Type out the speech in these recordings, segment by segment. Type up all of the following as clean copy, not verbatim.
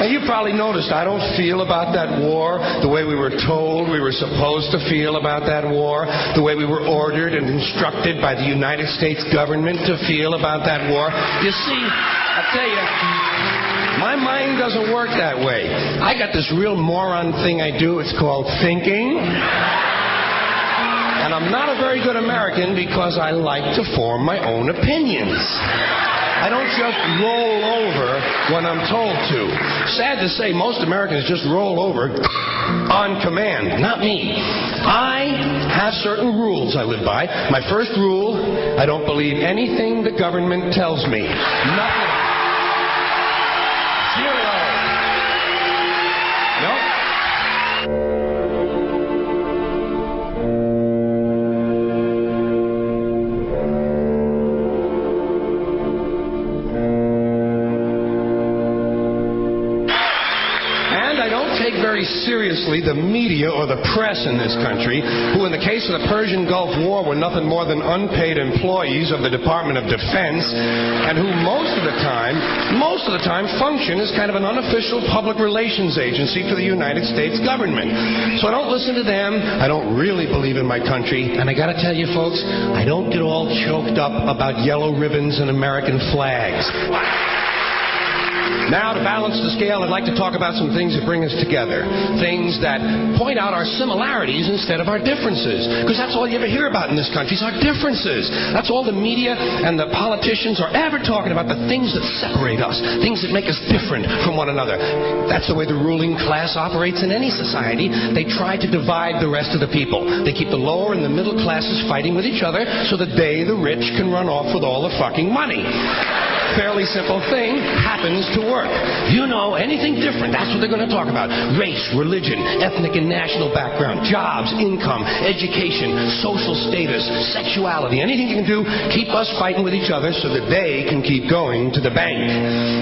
And you probably noticed I don't feel about that war the way we were told we were supposed to feel about that war, the way we were ordered and instructed by the United States government to feel about that war. You see, I tell you, my mind doesn't work that way. I got this real moron thing I do. It's called thinking. And I'm not a very good American because I like to form my own opinions. I don't just roll over when I'm told to. Sad to say, most Americans just roll over on command. Not me. I have certain rules I live by. My first rule, I don't believe anything the government tells me. Nothing. Zero. Nope. Very seriously the media or the press in this country, who in the case of the Persian Gulf War were nothing more than unpaid employees of the Department of Defense, and who most of the time function as kind of an unofficial public relations agency for the United States government. So I don't listen to them. I don't really believe in my country, and I gotta tell you folks, I don't get all choked up about yellow ribbons and American flags. Now, to balance the scale, I'd like to talk about some things that bring us together. Things that point out our similarities instead of our differences. Because that's all you ever hear about in this country is our differences. That's all the media and the politicians are ever talking about, the things that separate us, things that make us different from one another. That's the way the ruling class operates in any society. They try to divide the rest of the people. They keep the lower and the middle classes fighting with each other so that they, the rich, can run off with all the fucking money. Fairly simple thing happens to work. You know, anything different, that's what they're going to talk about. Race, religion, ethnic and national background, jobs, income, education, social status, sexuality, anything you can do, keep us fighting with each other so that they can keep going to the bank.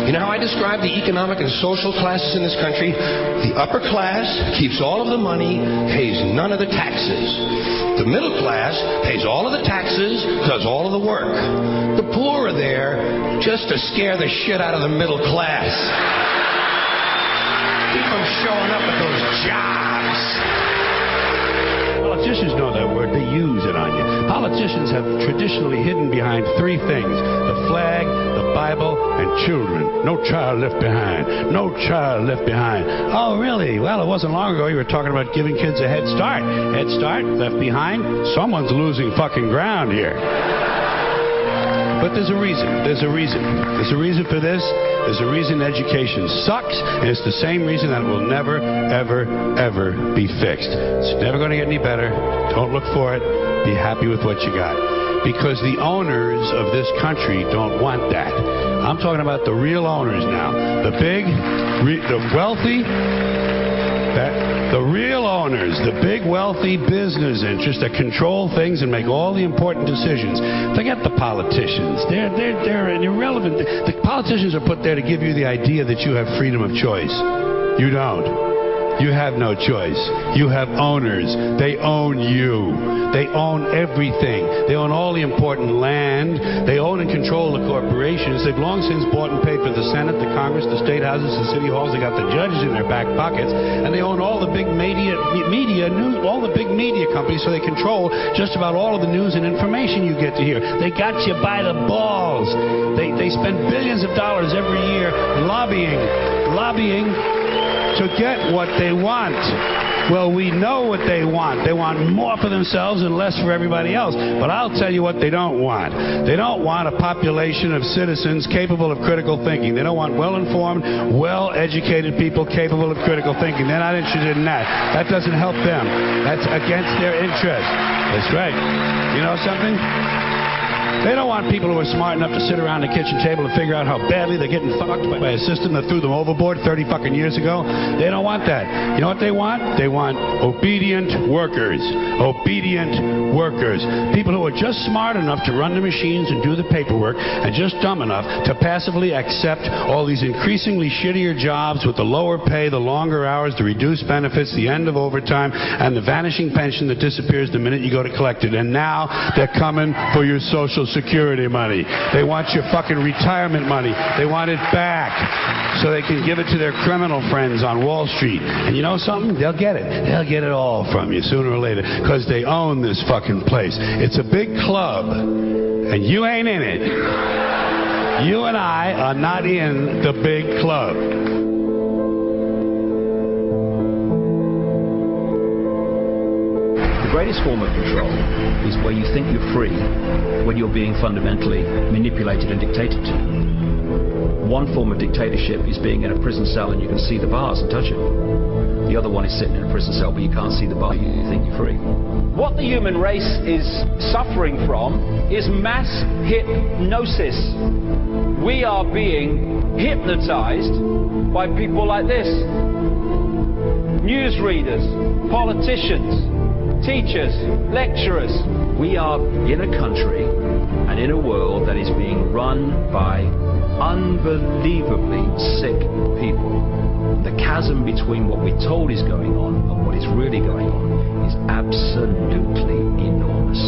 You know how I describe the economic and social classes in this country? The upper class keeps all of the money, pays none of the taxes. The middle class pays all of the taxes, does all of the work. The poor are there just to scare the shit out of the middle class. Keep them showing up at those jobs. Politicians know that word. They use it on you. Politicians have traditionally hidden behind three things: the flag, the Bible, and children. No child left behind. No child left behind. Oh, really? Well, it wasn't long ago you were talking about giving kids a head start. Head start, left behind. Someone's losing fucking ground here. But there's a reason. There's a reason. There's a reason for this. There's a reason education sucks, and it's the same reason that it will never, ever, ever be fixed. It's never going to get any better. Don't look for it. Be happy with what you got. Because the owners of this country don't want that. I'm talking about the real owners now. The big, the wealthy, the real owners, the big wealthy business interests that control things and make all the important decisions. Forget the politicians. They're irrelevant. The politicians are put there to give you the idea that you have freedom of choice. You don't. You have no choice. You have owners. They own you. They own everything. They own all the important land. They own and control the corporations. They've long since bought and paid for the Senate, the Congress, the state houses, the city halls. They got the judges in their back pockets, and they own all the big media news, all the big media companies. So they control just about all of the news and information you get to hear. They got you by the balls. They spend billions of dollars every year lobbying to get what they want. Well, we know what they want. They want more for themselves and less for everybody else. But I'll tell you what they don't want. They don't want a population of citizens capable of critical thinking. They don't want well-informed, well-educated people capable of critical thinking. They're not interested in that. That doesn't help them. That's against their interest. That's right. You know something? They don't want people who are smart enough to sit around the kitchen table and figure out how badly they're getting fucked by a system that threw them overboard 30 fucking years ago. They don't want that. You know what they want? They want obedient workers. Obedient workers, people who are just smart enough to run the machines and do the paperwork and just dumb enough to passively accept all these increasingly shittier jobs with the lower pay, the longer hours, the reduced benefits, the end of overtime, and the vanishing pension that disappears the minute you go to collect it. And now they're coming for your Social Security money. They want your fucking retirement money. They want it back so they can give it to their criminal friends on Wall Street. And you know something? They'll get it. They'll get it all from you sooner or later because they own this fucking place. It's a big club, and you ain't in it. You and I are not in the big club. The greatest form of control is where you think you're free when you're being fundamentally manipulated and dictated to. One form of dictatorship is being in a prison cell and you can see the bars and touch it. The other one is sitting in a prison cell but you can't see the bar, you think you're free. What the human race is suffering from is mass hypnosis. We are being hypnotized by people like this. Newsreaders, politicians, teachers, lecturers. We are in a country and in a world that is being run by unbelievably sick people. The chasm between what we're told is going on and what is really going on is absolutely enormous.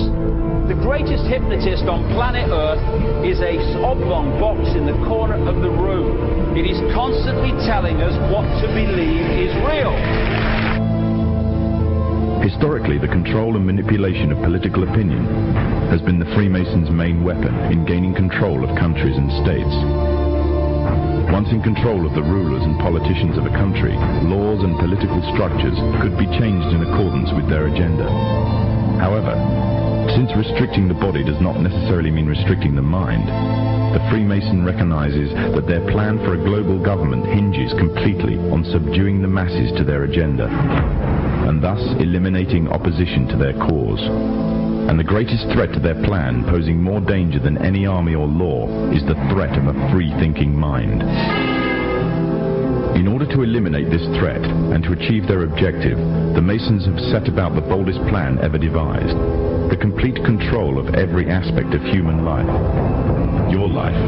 The greatest hypnotist on planet Earth is a oblong box in the corner of the room. It is constantly telling us what to believe is real. Historically, the control and manipulation of political opinion has been the Freemasons' main weapon in gaining control of countries and states. Once in control of the rulers and politicians of a country, laws and political structures could be changed in accordance with their agenda. However, since restricting the body does not necessarily mean restricting the mind, the Freemason recognizes that their plan for a global government hinges completely on subduing the masses to their agenda, and thus eliminating opposition to their cause. And the greatest threat to their plan, posing more danger than any army or law, is the threat of a free-thinking mind. In order to eliminate this threat and to achieve their objective, the Masons have set about the boldest plan ever devised: the complete control of every aspect of human life, your life.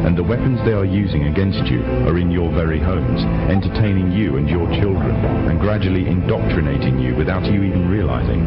And the weapons they are using against you are in your very homes, entertaining you and your children, and gradually indoctrinating you without you even realizing.